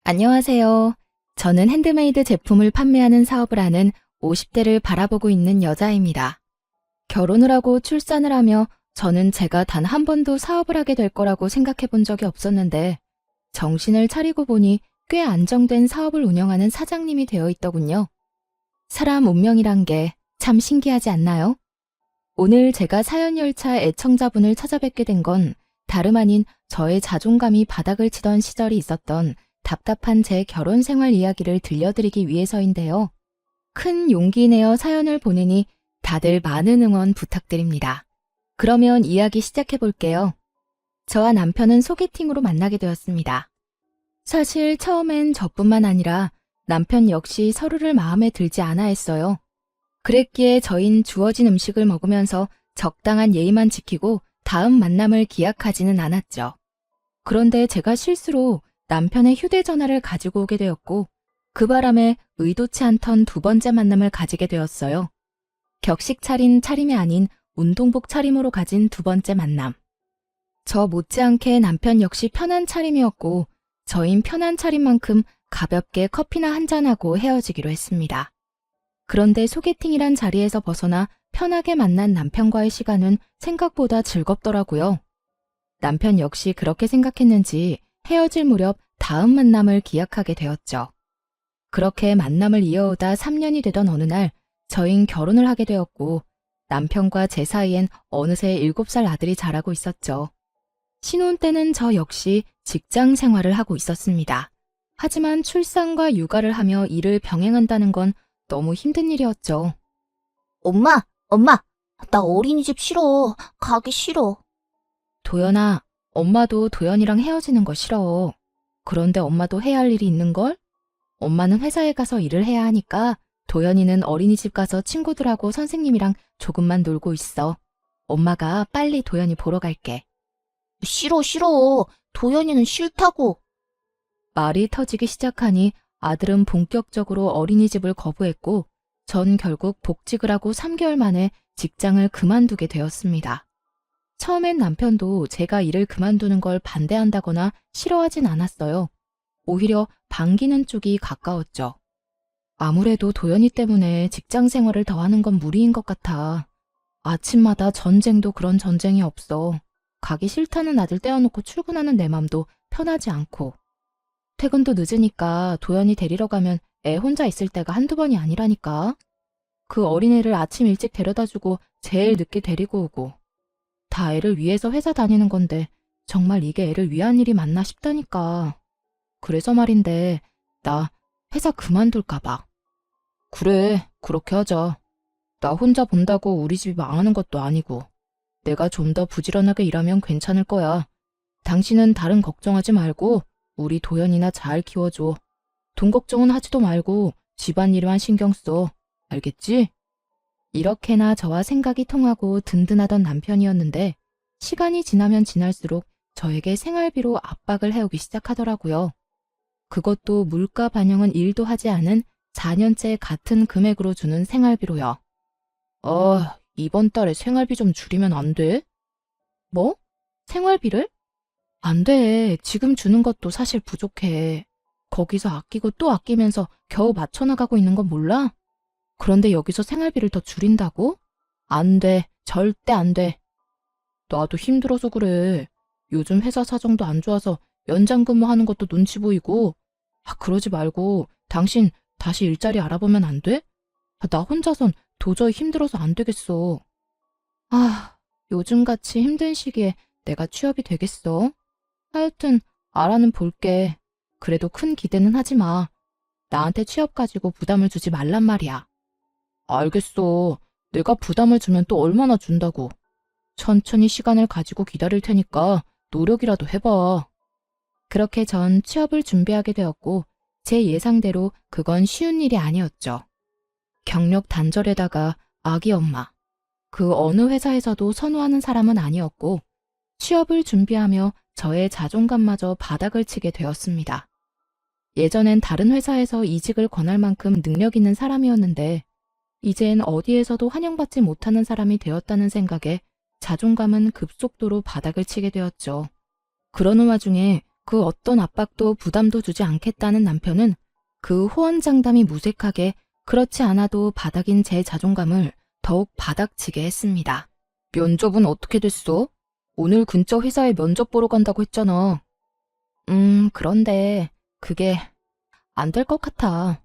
안녕하세요. 저는 핸드메이드 제품을 판매하는 사업을 하는 50대를 바라보고 있는 여자입니다. 결혼을 하고 출산을 하며 저는 제가 단 한 번도 사업을 하게 될 거라고 생각해 본 적이 없었는데 정신을 차리고 보니 꽤 안정된 사업을 운영하는 사장님이 되어 있더군요. 사람 운명이란 게 참 신기하지 않나요? 오늘 제가 사연열차 애청자분을 찾아뵙게 된 건 다름 아닌 저의 자존감이 바닥을 치던 시절이 있었던 답답한 제 결혼 생활 이야기를 들려드리기 위해서인데요. 큰 용기 내어 사연을 보내니 다들 많은 응원 부탁드립니다. 그러면 이야기 시작해 볼게요. 저와 남편은 소개팅으로 만나게 되었습니다. 사실 처음엔 저뿐만 아니라 남편 역시 서로를 마음에 들지 않아 했어요. 그랬기에 저흰 주어진 음식을 먹으면서 적당한 예의만 지키고 다음 만남을 기약하지는 않았죠. 그런데 제가 실수로 남편의 휴대전화를 가지고 오게 되었고 그 바람에 의도치 않던 두 번째 만남을 가지게 되었어요. 격식 차린 차림이 아닌 운동복 차림으로 가진 두 번째 만남. 저 못지않게 남편 역시 편한 차림이었고 저흰 편한 차림만큼 가볍게 커피나 한잔하고 헤어지기로 했습니다. 그런데 소개팅이란 자리에서 벗어나 편하게 만난 남편과의 시간은 생각보다 즐겁더라고요. 남편 역시 그렇게 생각했는지 헤어질 무렵 다음 만남을 기약하게 되었죠. 그렇게 만남을 이어오다 3년이 되던 어느 날 저흰 결혼을 하게 되었고 남편과 제 사이엔 어느새 7살 아들이 자라고 있었죠. 신혼 때는 저 역시 직장 생활을 하고 있었습니다. 하지만 출산과 육아를 하며 일을 병행한다는 건 너무 힘든 일이었죠. 엄마, 나 어린이집 싫어. 가기 싫어. 도연아, 엄마도 도연이랑 헤어지는 거 싫어. 그런데 엄마도 해야 할 일이 있는걸? 엄마는 회사에 가서 일을 해야 하니까 도연이는 어린이집 가서 친구들하고 선생님이랑 조금만 놀고 있어. 엄마가 빨리 도연이 보러 갈게. 싫어. 도연이는 싫다고. 말이 터지기 시작하니 아들은 본격적으로 어린이집을 거부했고 전 결국 복직을 하고 3개월 만에 직장을 그만두게 되었습니다. 처음엔 남편도 제가 일을 그만두는 걸 반대한다거나 싫어하진 않았어요. 오히려 반기는 쪽이 가까웠죠. 아무래도 도연이 때문에 직장 생활을 더 하는 건 무리인 것 같아. 아침마다 전쟁도 그런 전쟁이 없어. 가기 싫다는 아들 떼어놓고 출근하는 내 맘도 편하지 않고. 퇴근도 늦으니까 도연이 데리러 가면 애 혼자 있을 때가 한두 번이 아니라니까. 그 어린애를 아침 일찍 데려다주고 제일 늦게 데리고 오고. 다 애를 위해서 회사 다니는 건데 정말 이게 애를 위한 일이 맞나 싶다니까. 그래서 말인데 나 회사 그만둘까 봐. 그래, 그렇게 하자. 나 혼자 본다고 우리 집이 망하는 것도 아니고. 내가 좀 더 부지런하게 일하면 괜찮을 거야. 당신은 다른 걱정하지 말고 우리 도연이나 잘 키워줘. 돈 걱정은 하지도 말고 집안일만 신경 써. 알겠지? 이렇게나 저와 생각이 통하고 든든하던 남편이었는데 시간이 지나면 지날수록 저에게 생활비로 압박을 해오기 시작하더라고요. 그것도 물가 반영은 1도 하지 않은 4년째 같은 금액으로 주는 생활비로요. 이번 달에 생활비 좀 줄이면 안 돼? 뭐? 생활비를? 안 돼. 지금 주는 것도 사실 부족해. 거기서 아끼고 또 아끼면서 겨우 맞춰나가고 있는 건 몰라? 그런데 여기서 생활비를 더 줄인다고? 안 돼. 절대 안 돼. 나도 힘들어서 그래. 요즘 회사 사정도 안 좋아서 연장 근무하는 것도 눈치 보이고. 그러지 말고 당신 다시 일자리 알아보면 안 돼? 나 혼자선 도저히 힘들어서 안 되겠어. 요즘같이 힘든 시기에 내가 취업이 되겠어? 하여튼 알아는 볼게. 그래도 큰 기대는 하지 마. 나한테 취업 가지고 부담을 주지 말란 말이야. 알겠어. 내가 부담을 주면 또 얼마나 준다고. 천천히 시간을 가지고 기다릴 테니까 노력이라도 해봐. 그렇게 전 취업을 준비하게 되었고 제 예상대로 그건 쉬운 일이 아니었죠. 경력 단절에다가 아기 엄마. 그 어느 회사에서도 선호하는 사람은 아니었고 취업을 준비하며 저의 자존감마저 바닥을 치게 되었습니다. 예전엔 다른 회사에서 이직을 권할 만큼 능력 있는 사람이었는데 이젠 어디에서도 환영받지 못하는 사람이 되었다는 생각에 자존감은 급속도로 바닥을 치게 되었죠. 그러는 와중에 그 어떤 압박도 부담도 주지 않겠다는 남편은 그 호언장담이 무색하게 그렇지 않아도 바닥인 제 자존감을 더욱 바닥치게 했습니다. 면접은 어떻게 됐어? 오늘 근처 회사에 면접 보러 간다고 했잖아. 그런데 그게 안 될 것 같아.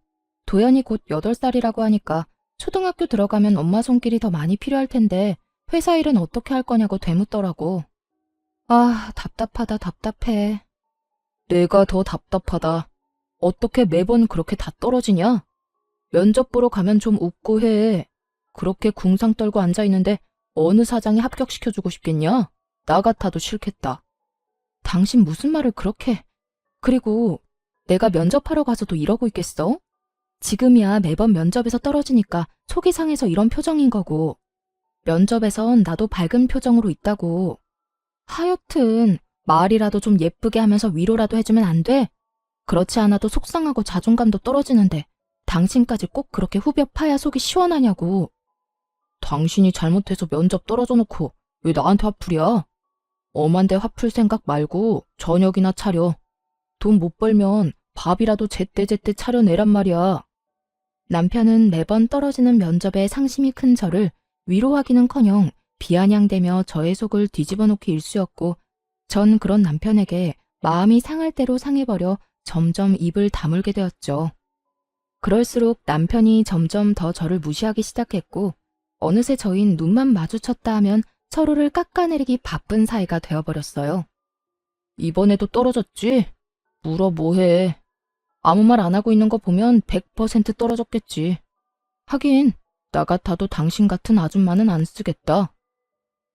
도연이 곧 8살이라고 하니까 초등학교 들어가면 엄마 손길이 더 많이 필요할 텐데 회사 일은 어떻게 할 거냐고 되묻더라고. 아, 답답하다, 답답해. 내가 더 답답하다. 어떻게 매번 그렇게 다 떨어지냐? 면접 보러 가면 좀 웃고 해. 그렇게 궁상 떨고 앉아있는데 어느 사장이 합격시켜주고 싶겠냐? 나 같아도 싫겠다. 당신 무슨 말을 그렇게... 그리고 내가 면접하러 가서도 이러고 있겠어? 지금이야 매번 면접에서 떨어지니까 속이 상해서 이런 표정인 거고 면접에선 나도 밝은 표정으로 있다고. 하여튼 말이라도 좀 예쁘게 하면서 위로라도 해주면 안 돼? 그렇지 않아도 속상하고 자존감도 떨어지는데 당신까지 꼭 그렇게 후벼 파야 속이 시원하냐고. 당신이 잘못해서 면접 떨어져 놓고 왜 나한테 화풀이야? 엄한데 화풀 생각 말고 저녁이나 차려. 돈 못 벌면 밥이라도 제때제때 차려내란 말이야. 남편은 매번 떨어지는 면접에 상심이 큰 저를 위로하기는커녕 비아냥대며 저의 속을 뒤집어 놓기 일쑤였고 전 그런 남편에게 마음이 상할 대로 상해버려 점점 입을 다물게 되었죠. 그럴수록 남편이 점점 더 저를 무시하기 시작했고 어느새 저흰 눈만 마주쳤다 하면 서로를 깎아내리기 바쁜 사이가 되어버렸어요. 이번에도 떨어졌지? 물어 뭐해. 아무 말 안 하고 있는 거 보면 100% 떨어졌겠지. 하긴 나 같아도 당신 같은 아줌마는 안 쓰겠다.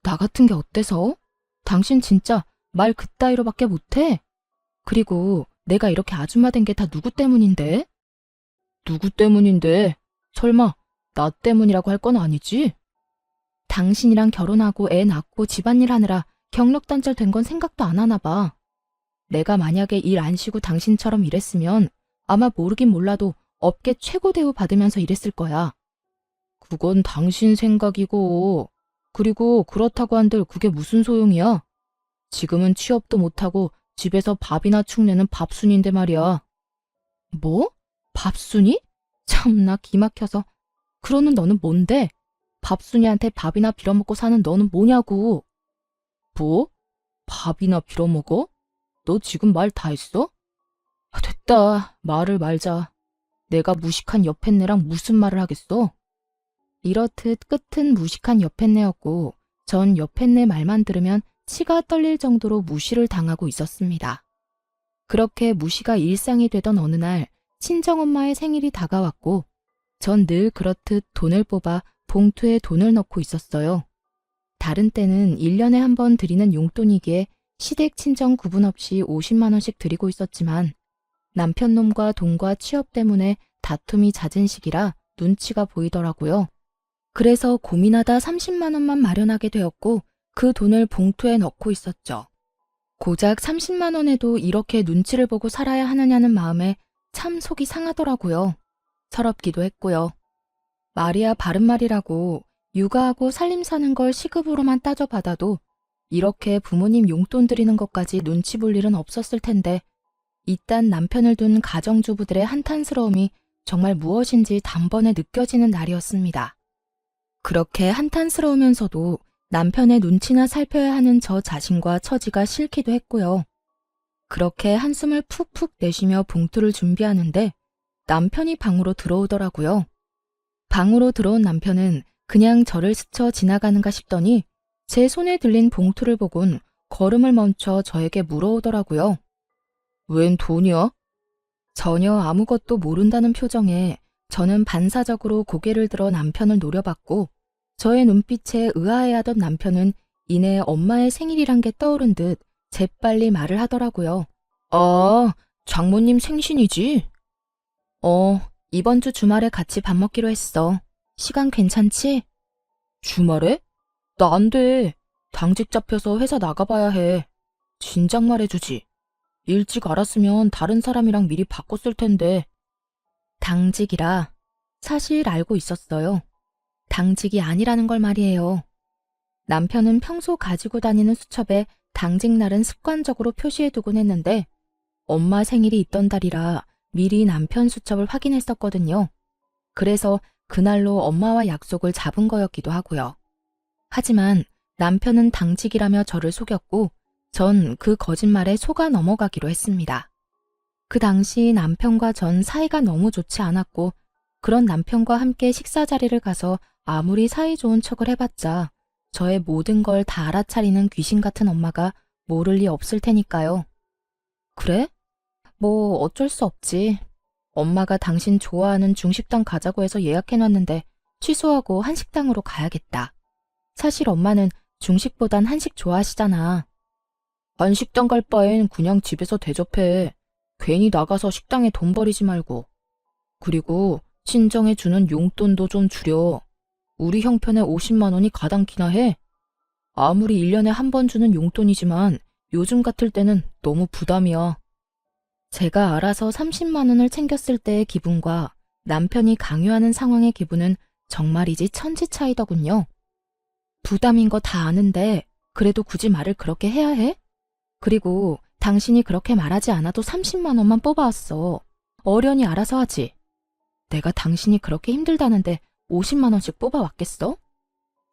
나 같은 게 어때서? 당신 진짜 말 그따위로밖에 못해? 그리고 내가 이렇게 아줌마 된 게 다 누구 때문인데? 누구 때문인데? 설마 나 때문이라고 할 건 아니지? 당신이랑 결혼하고 애 낳고 집안일 하느라 경력단절 된 건 생각도 안 하나 봐. 내가 만약에 일 안 쉬고 당신처럼 일했으면 아마 모르긴 몰라도 업계 최고 대우 받으면서 일했을 거야. 그건 당신 생각이고, 그리고 그렇다고 한들 그게 무슨 소용이야? 지금은 취업도 못하고 집에서 밥이나 축내는 밥순인데 말이야. 뭐? 밥순이? 참나 기막혀서. 그러는 너는 뭔데? 밥순이한테 밥이나 빌어먹고 사는 너는 뭐냐고. 뭐? 밥이나 빌어먹어? 너 지금 말 다 했어? 됐다. 말을 말자. 내가 무식한 여팻네랑 무슨 말을 하겠어? 이렇듯 끝은 무식한 여팻네였고 전 여팻네 말만 들으면 치가 떨릴 정도로 무시를 당하고 있었습니다. 그렇게 무시가 일상이 되던 어느 날 친정엄마의 생일이 다가왔고 전 늘 그렇듯 돈을 뽑아 봉투에 돈을 넣고 있었어요. 다른 때는 1년에 한 번 드리는 용돈이기에 시댁 친정 구분 없이 50만 원씩 드리고 있었지만 남편 놈과 돈과 취업 때문에 다툼이 잦은 시기라 눈치가 보이더라고요. 그래서 고민하다 30만 원만 마련하게 되었고 그 돈을 봉투에 넣고 있었죠. 고작 30만 원에도 이렇게 눈치를 보고 살아야 하느냐는 마음에 참 속이 상하더라고요. 서럽기도 했고요. 말이야 바른 말이라고 육아하고 살림 사는 걸 시급으로만 따져받아도 이렇게 부모님 용돈 드리는 것까지 눈치 볼 일은 없었을 텐데 이딴 남편을 둔 가정주부들의 한탄스러움이 정말 무엇인지 단번에 느껴지는 날이었습니다. 그렇게 한탄스러우면서도 남편의 눈치나 살펴야 하는 저 자신과 처지가 싫기도 했고요. 그렇게 한숨을 푹푹 내쉬며 봉투를 준비하는데 남편이 방으로 들어오더라고요. 방으로 들어온 남편은 그냥 저를 스쳐 지나가는가 싶더니 제 손에 들린 봉투를 보곤 걸음을 멈춰 저에게 물어오더라고요. 웬 돈이야? 전혀 아무것도 모른다는 표정에 저는 반사적으로 고개를 들어 남편을 노려봤고 저의 눈빛에 의아해하던 남편은 이내 엄마의 생일이란 게 떠오른 듯 재빨리 말을 하더라고요. 아, 장모님 생신이지? 이번 주 주말에 같이 밥 먹기로 했어. 시간 괜찮지? 주말에? 나 안 돼. 당직 잡혀서 회사 나가봐야 해. 진작 말해주지. 일찍 알았으면 다른 사람이랑 미리 바꿨을 텐데. 당직이라 사실 알고 있었어요. 당직이 아니라는 걸 말이에요. 남편은 평소 가지고 다니는 수첩에 당직 날은 습관적으로 표시해두곤 했는데 엄마 생일이 있던 달이라 미리 남편 수첩을 확인했었거든요. 그래서 그날로 엄마와 약속을 잡은 거였기도 하고요. 하지만 남편은 당직이라며 저를 속였고 전 그 거짓말에 속아 넘어가기로 했습니다. 그 당시 남편과 전 사이가 너무 좋지 않았고 그런 남편과 함께 식사 자리를 가서 아무리 사이 좋은 척을 해봤자 저의 모든 걸 다 알아차리는 귀신 같은 엄마가 모를 리 없을 테니까요. 그래? 뭐 어쩔 수 없지. 엄마가 당신 좋아하는 중식당 가자고 해서 예약해놨는데 취소하고 한식당으로 가야겠다. 사실 엄마는 중식보단 한식 좋아하시잖아. 한식당 갈 바엔 그냥 집에서 대접해. 괜히 나가서 식당에 돈 버리지 말고. 그리고 친정에 주는 용돈도 좀 줄여. 우리 형편에 50만 원이 가당키나 해. 아무리 1년에 한 번 주는 용돈이지만 요즘 같을 때는 너무 부담이야. 제가 알아서 30만 원을 챙겼을 때의 기분과 남편이 강요하는 상황의 기분은 정말이지 천지 차이더군요. 부담인 거 다 아는데 그래도 굳이 말을 그렇게 해야 해? 그리고 당신이 그렇게 말하지 않아도 30만 원만 뽑아왔어. 어련히 알아서 하지. 내가 당신이 그렇게 힘들다는데 50만 원씩 뽑아왔겠어?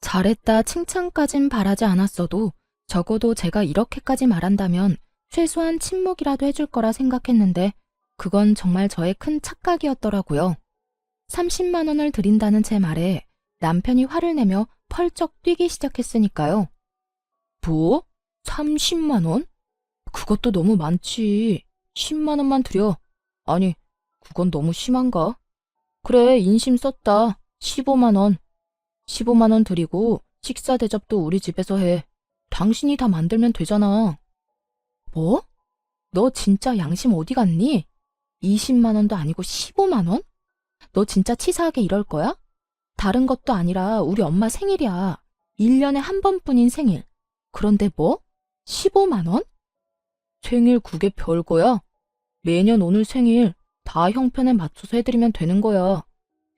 잘했다 칭찬까진 바라지 않았어도 적어도 제가 이렇게까지 말한다면 최소한 침묵이라도 해줄 거라 생각했는데 그건 정말 저의 큰 착각이었더라고요. 30만 원을 드린다는 제 말에 남편이 화를 내며 펄쩍 뛰기 시작했으니까요. 뭐? 30만 원? 그것도 너무 많지. 10만 원만 드려. 아니, 그건 너무 심한가? 그래, 인심 썼다. 15만 원. 15만 원 드리고 식사 대접도 우리 집에서 해. 당신이 다 만들면 되잖아. 뭐? 너 진짜 양심 어디 갔니? 20만 원도 아니고 15만 원? 너 진짜 치사하게 이럴 거야? 다른 것도 아니라 우리 엄마 생일이야. 1년에 한 번뿐인 생일. 그런데 뭐? 15만 원? 생일 그게 별거야? 매년 오늘 생일 다 형편에 맞춰서 해드리면 되는 거야.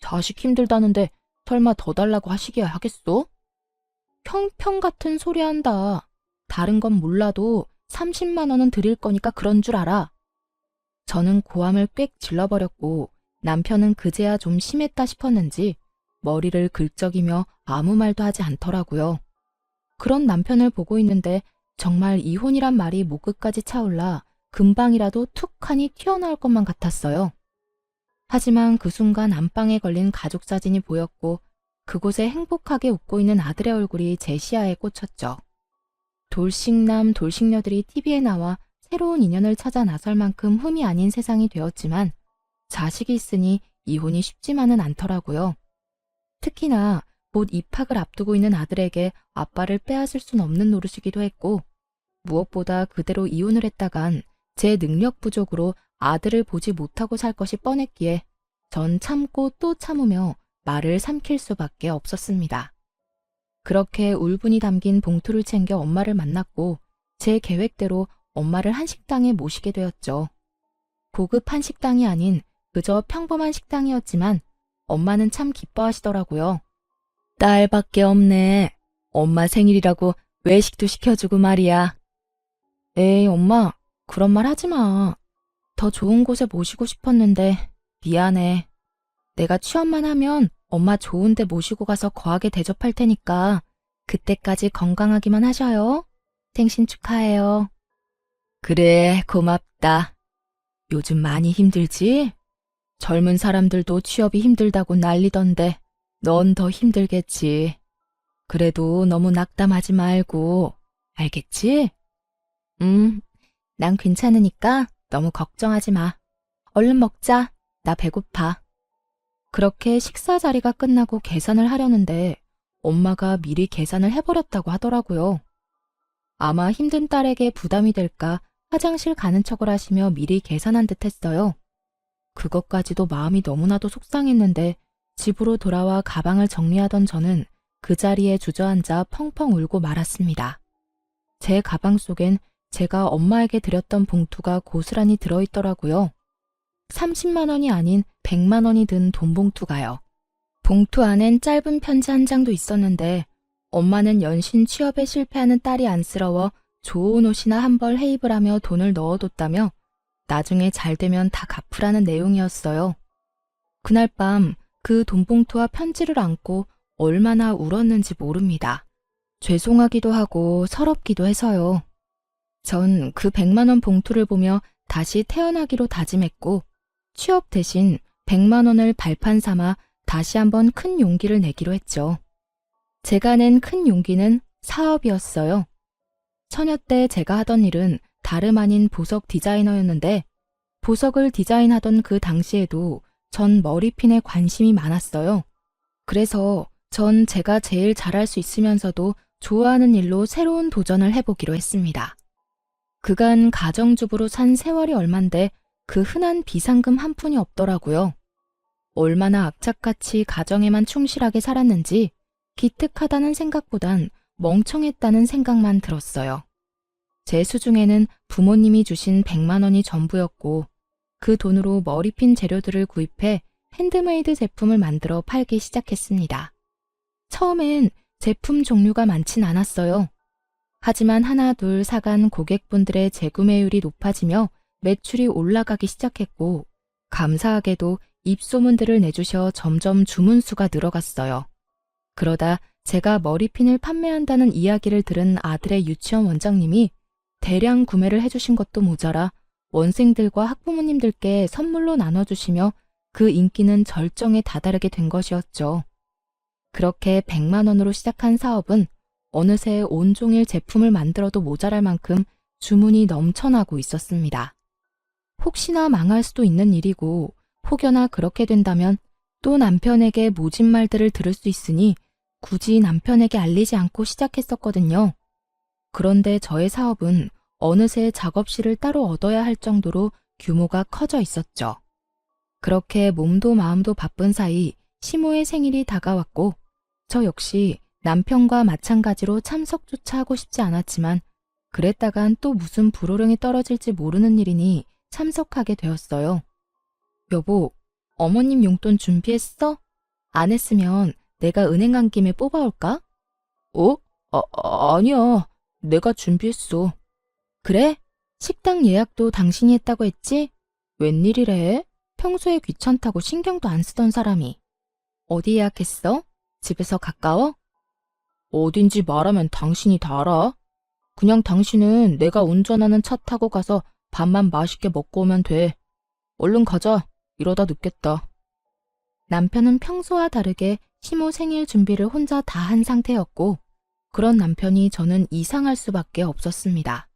자식 힘들다는데 설마 더 달라고 하시기야 하겠어? 형편 같은 소리 한다. 다른 건 몰라도 30만 원은 드릴 거니까 그런 줄 알아. 저는 고함을 꽥 질러버렸고 남편은 그제야 좀 심했다 싶었는지 머리를 긁적이며 아무 말도 하지 않더라고요. 그런 남편을 보고 있는데 정말 이혼이란 말이 목끝까지 차올라 금방이라도 툭하니 튀어나올 것만 같았어요. 하지만 그 순간 안방에 걸린 가족 사진이 보였고 그곳에 행복하게 웃고 있는 아들의 얼굴이 제 시야에 꽂혔죠. 돌싱남 돌싱녀들이 TV에 나와 새로운 인연을 찾아 나설 만큼 흠이 아닌 세상이 되었지만 자식이 있으니 이혼이 쉽지만은 않더라고요. 특히나 곧 입학을 앞두고 있는 아들에게 아빠를 빼앗을 순 없는 노릇이기도 했고 무엇보다 그대로 이혼을 했다간 제 능력 부족으로 아들을 보지 못하고 살 것이 뻔했기에 전 참고 또 참으며 말을 삼킬 수밖에 없었습니다. 그렇게 울분이 담긴 봉투를 챙겨 엄마를 만났고 제 계획대로 엄마를 한식당에 모시게 되었죠. 고급 한식당이 아닌 그저 평범한 식당이었지만 엄마는 참 기뻐하시더라고요. 딸밖에 없네. 엄마 생일이라고 외식도 시켜주고 말이야. 에이 엄마 그런 말 하지 마. 더 좋은 곳에 모시고 싶었는데 미안해. 내가 취업만 하면 엄마 좋은 데 모시고 가서 거하게 대접할 테니까 그때까지 건강하기만 하셔요. 생신 축하해요. 그래 고맙다. 요즘 많이 힘들지? 젊은 사람들도 취업이 힘들다고 난리던데 넌 더 힘들겠지. 그래도 너무 낙담하지 말고 알겠지? 난 괜찮으니까 너무 걱정하지 마. 얼른 먹자. 나 배고파. 그렇게 식사 자리가 끝나고 계산을 하려는데 엄마가 미리 계산을 해버렸다고 하더라고요. 아마 힘든 딸에게 부담이 될까 화장실 가는 척을 하시며 미리 계산한 듯 했어요. 그것까지도 마음이 너무나도 속상했는데 집으로 돌아와 가방을 정리하던 저는 그 자리에 주저앉아 펑펑 울고 말았습니다. 제 가방 속엔 제가 엄마에게 드렸던 봉투가 고스란히 들어있더라고요. 30만 원이 아닌 100만 원이 든 돈 봉투가요. 봉투 안엔 짧은 편지 한 장도 있었는데 엄마는 연신 취업에 실패하는 딸이 안쓰러워 좋은 옷이나 한 벌 해입을 하며 돈을 넣어뒀다며 나중에 잘 되면 다 갚으라는 내용이었어요. 그날 밤 그 돈봉투와 편지를 안고 얼마나 울었는지 모릅니다. 죄송하기도 하고 서럽기도 해서요. 전 그 100만 원 봉투를 보며 다시 태어나기로 다짐했고 취업 대신 100만 원을 발판 삼아 다시 한번 큰 용기를 내기로 했죠. 제가 낸 큰 용기는 사업이었어요. 처녀 때 제가 하던 일은 다름 아닌 보석 디자이너였는데 보석을 디자인하던 그 당시에도 전 머리핀에 관심이 많았어요. 그래서 전 제가 제일 잘할 수 있으면서도 좋아하는 일로 새로운 도전을 해보기로 했습니다. 그간 가정주부로 산 세월이 얼만데 그 흔한 비상금 한 푼이 없더라고요. 얼마나 악착같이 가정에만 충실하게 살았는지 기특하다는 생각보단 멍청했다는 생각만 들었어요. 제 수중에는 부모님이 주신 100만 원이 전부였고 그 돈으로 머리핀 재료들을 구입해 핸드메이드 제품을 만들어 팔기 시작했습니다. 처음엔 제품 종류가 많진 않았어요. 하지만 하나 둘 사간 고객분들의 재구매율이 높아지며 매출이 올라가기 시작했고 감사하게도 입소문들을 내주셔 점점 주문수가 늘어갔어요. 그러다 제가 머리핀을 판매한다는 이야기를 들은 아들의 유치원 원장님이 대량 구매를 해주신 것도 모자라 원생들과 학부모님들께 선물로 나눠주시며 그 인기는 절정에 다다르게 된 것이었죠. 그렇게 100만 원으로 시작한 사업은 어느새 온종일 제품을 만들어도 모자랄 만큼 주문이 넘쳐나고 있었습니다. 혹시나 망할 수도 있는 일이고 혹여나 그렇게 된다면 또 남편에게 모진 말들을 들을 수 있으니 굳이 남편에게 알리지 않고 시작했었거든요. 그런데 저의 사업은 어느새 작업실을 따로 얻어야 할 정도로 규모가 커져 있었죠. 그렇게 몸도 마음도 바쁜 사이 시모의 생일이 다가왔고 저 역시 남편과 마찬가지로 참석조차 하고 싶지 않았지만 그랬다간 또 무슨 불호령이 떨어질지 모르는 일이니 참석하게 되었어요. 여보, 어머님 용돈 준비했어? 안 했으면 내가 은행 간 김에 뽑아올까? 어? 아니야. 내가 준비했어. 그래? 식당 예약도 당신이 했다고 했지? 웬일이래? 평소에 귀찮다고 신경도 안 쓰던 사람이. 어디 예약했어? 집에서 가까워? 어딘지 말하면 당신이 다 알아. 그냥 당신은 내가 운전하는 차 타고 가서 밥만 맛있게 먹고 오면 돼. 얼른 가자. 이러다 늦겠다. 남편은 평소와 다르게 시모 생일 준비를 혼자 다 한 상태였고 그런 남편이 저는 이상할 수밖에 없었습니다.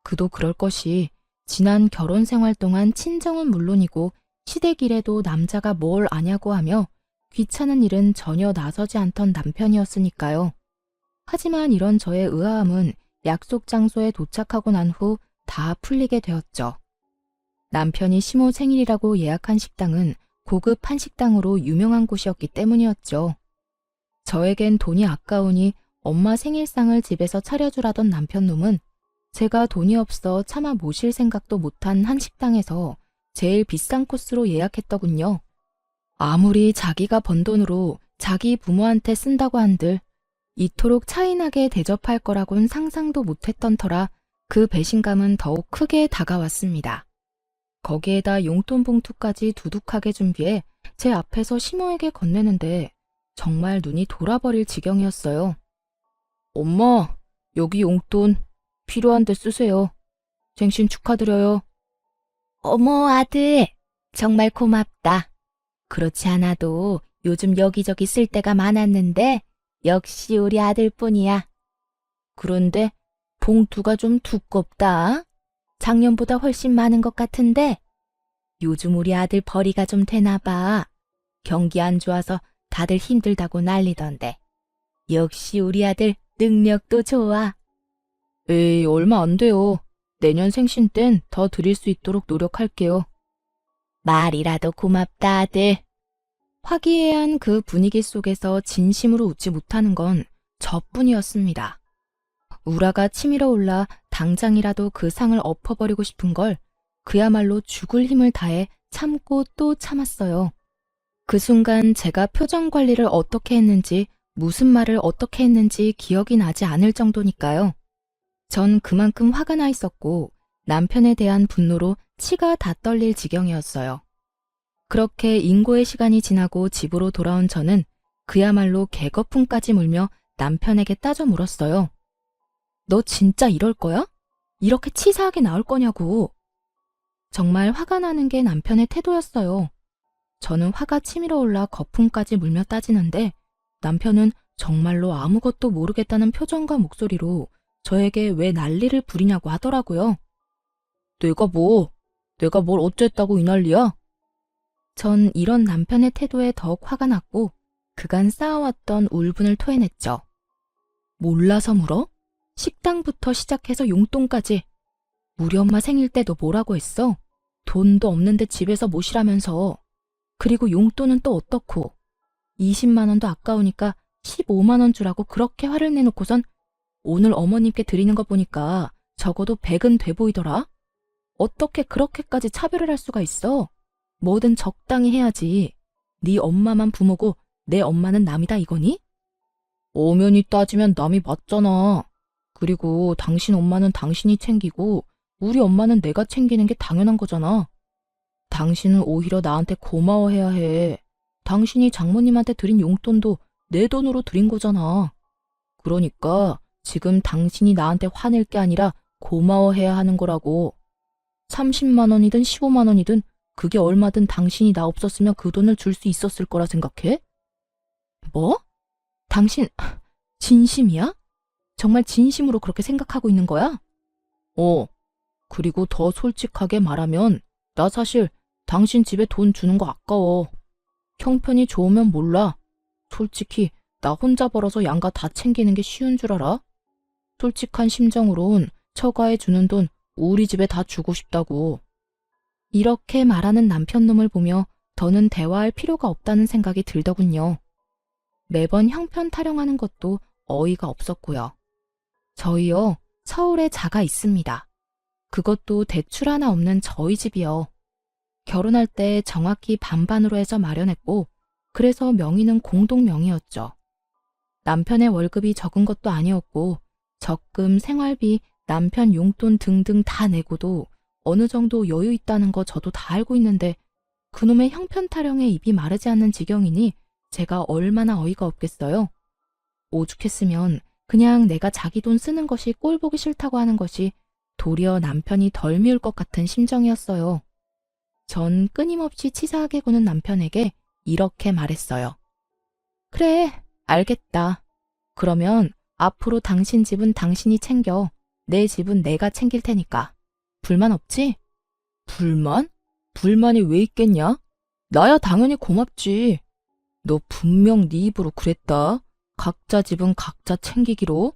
그도 그럴 것이 지난 결혼 생활 동안 친정은 물론이고 시댁 일에도 남자가 뭘 아냐고 하며 귀찮은 일은 전혀 나서지 않던 남편이었으니까요. 하지만 이런 저의 의아함은 약속 장소에 도착하고 난 후 다 풀리게 되었죠. 남편이 시모 생일이라고 예약한 식당은 고급 한식당으로 유명한 곳이었기 때문이었죠. 저에겐 돈이 아까우니 엄마 생일상을 집에서 차려주라던 남편놈은 제가 돈이 없어 차마 모실 생각도 못한 한식당에서 제일 비싼 코스로 예약했더군요. 아무리 자기가 번 돈으로 자기 부모한테 쓴다고 한들 이토록 차이나게 대접할 거라곤 상상도 못했던 터라 그 배신감은 더욱 크게 다가왔습니다. 거기에다 용돈 봉투까지 두둑하게 준비해 제 앞에서 시모에게 건네는데 정말 눈이 돌아버릴 지경이었어요. 엄마, 여기 용돈 필요한 데 쓰세요. 생신 축하드려요. 어머, 아들. 정말 고맙다. 그렇지 않아도 요즘 여기저기 쓸 데가 많았는데 역시 우리 아들뿐이야. 그런데 봉투가 좀 두껍다. 작년보다 훨씬 많은 것 같은데 요즘 우리 아들 벌이가 좀 되나 봐. 경기 안 좋아서 다들 힘들다고 난리던데. 역시 우리 아들 능력도 좋아. 에이, 얼마 안 돼요. 내년 생신 땐 더 드릴 수 있도록 노력할게요. 말이라도 고맙다, 아들. 화기애애한 그 분위기 속에서 진심으로 웃지 못하는 건 저뿐이었습니다. 우라가 치밀어 올라 당장이라도 그 상을 엎어버리고 싶은 걸 그야말로 죽을 힘을 다해 참고 또 참았어요. 그 순간 제가 표정 관리를 어떻게 했는지 무슨 말을 어떻게 했는지 기억이 나지 않을 정도니까요. 전 그만큼 화가 나 있었고 남편에 대한 분노로 치가 다 떨릴 지경이었어요. 그렇게 인고의 시간이 지나고 집으로 돌아온 저는 그야말로 개거품까지 물며 남편에게 따져 물었어요. 너 진짜 이럴 거야? 이렇게 치사하게 나올 거냐고. 정말 화가 나는 게 남편의 태도였어요. 저는 화가 치밀어 올라 거품까지 물며 따지는데 남편은 정말로 아무것도 모르겠다는 표정과 목소리로 저에게 왜 난리를 부리냐고 하더라고요. 내가 뭘 어쨌다고 이 난리야? 전 이런 남편의 태도에 더욱 화가 났고 그간 쌓아왔던 울분을 토해냈죠. 몰라서 물어? 식당부터 시작해서 용돈까지. 우리 엄마 생일 때 너 뭐라고 했어? 돈도 없는데 집에서 모시라면서. 그리고 용돈은 또 어떻고. 20만 원도 아까우니까 15만 원 주라고 그렇게 화를 내놓고선 오늘 어머님께 드리는 거 보니까 적어도 100은 돼 보이더라. 어떻게 그렇게까지 차별을 할 수가 있어? 뭐든 적당히 해야지. 네 엄마만 부모고 내 엄마는 남이다 이거니? 엄연히 따지면 남이 맞잖아. 그리고 당신 엄마는 당신이 챙기고 우리 엄마는 내가 챙기는 게 당연한 거잖아. 당신은 오히려 나한테 고마워해야 해. 당신이 장모님한테 드린 용돈도 내 돈으로 드린 거잖아. 그러니까 지금 당신이 나한테 화낼 게 아니라 고마워해야 하는 거라고. 30만 원이든 15만 원이든 그게 얼마든 당신이 나 없었으면 그 돈을 줄 수 있었을 거라 생각해? 뭐? 당신 진심이야? 정말 진심으로 그렇게 생각하고 있는 거야? 그리고 더 솔직하게 말하면 나 사실 당신 집에 돈 주는 거 아까워. 형편이 좋으면 몰라. 솔직히 나 혼자 벌어서 양가 다 챙기는 게 쉬운 줄 알아? 솔직한 심정으론 처가에 주는 돈 우리 집에 다 주고 싶다고. 이렇게 말하는 남편놈을 보며 더는 대화할 필요가 없다는 생각이 들더군요. 매번 형편 타령하는 것도 어이가 없었고요. 저희요, 서울에 자가 있습니다. 그것도 대출 하나 없는 저희 집이요. 결혼할 때 정확히 반반으로 해서 마련했고, 그래서 명의는 공동 명의였죠. 남편의 월급이 적은 것도 아니었고, 적금, 생활비, 남편 용돈 등등 다 내고도 어느 정도 여유 있다는 거 저도 다 알고 있는데 그놈의 형편 타령에 입이 마르지 않는 지경이니 제가 얼마나 어이가 없겠어요. 오죽했으면 그냥 내가 자기 돈 쓰는 것이 꼴 보기 싫다고 하는 것이 도리어 남편이 덜 미울 것 같은 심정이었어요. 전 끊임없이 치사하게 구는 남편에게 이렇게 말했어요. 그래, 알겠다. 그러면 앞으로 당신 집은 당신이 챙겨. 내 집은 내가 챙길 테니까. 불만 없지? 불만? 불만이 왜 있겠냐? 나야 당연히 고맙지. 너 분명 네 입으로 그랬다. 각자 집은 각자 챙기기로.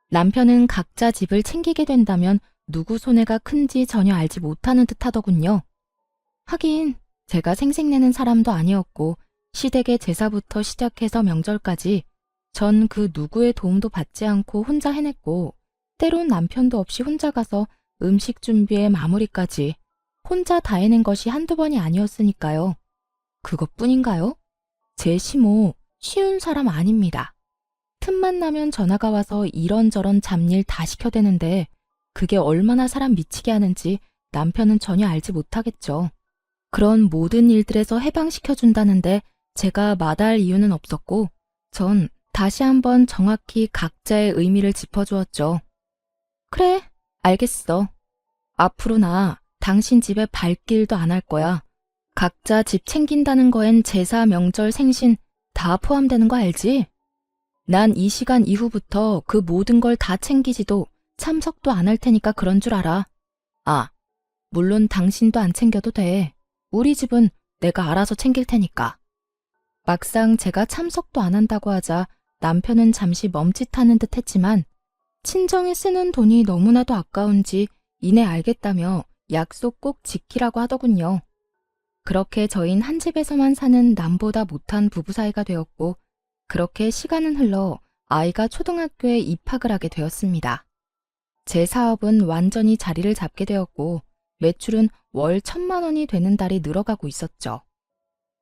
남편은 각자 집을 챙기게 된다면 누구 손해가 큰지 전혀 알지 못하는 듯 하더군요. 하긴 제가 생색내는 사람도 아니었고 시댁의 제사부터 시작해서 명절까지 전 그 누구의 도움도 받지 않고 혼자 해냈고 때론 남편도 없이 혼자 가서 음식 준비에 마무리까지 혼자 다 해낸 것이 한두 번이 아니었으니까요. 그것뿐인가요? 제 시모 쉬운 사람 아닙니다. 틈만 나면 전화가 와서 이런저런 잡일 다 시켜대는데 그게 얼마나 사람 미치게 하는지 남편은 전혀 알지 못하겠죠. 그런 모든 일들에서 해방시켜준다는데 제가 마다할 이유는 없었고 전 다시 한번 정확히 각자의 의미를 짚어주었죠. 그래, 알겠어. 앞으로 나 당신 집에 발길도 안 할 거야. 각자 집 챙긴다는 거엔 제사, 명절, 생신 다 포함되는 거 알지? 난 이 시간 이후부터 그 모든 걸 다 챙기지도 참석도 안 할 테니까 그런 줄 알아. 아, 물론 당신도 안 챙겨도 돼. 우리 집은 내가 알아서 챙길 테니까. 막상 제가 참석도 안 한다고 하자 남편은 잠시 멈칫하는 듯 했지만 친정에 쓰는 돈이 너무나도 아까운지 이내 알겠다며 약속 꼭 지키라고 하더군요. 그렇게 저흰 한 집에서만 사는 남보다 못한 부부 사이가 되었고 그렇게 시간은 흘러 아이가 초등학교에 입학을 하게 되었습니다. 제 사업은 완전히 자리를 잡게 되었고 매출은 월 1,000만 원이 되는 달이 늘어가고 있었죠.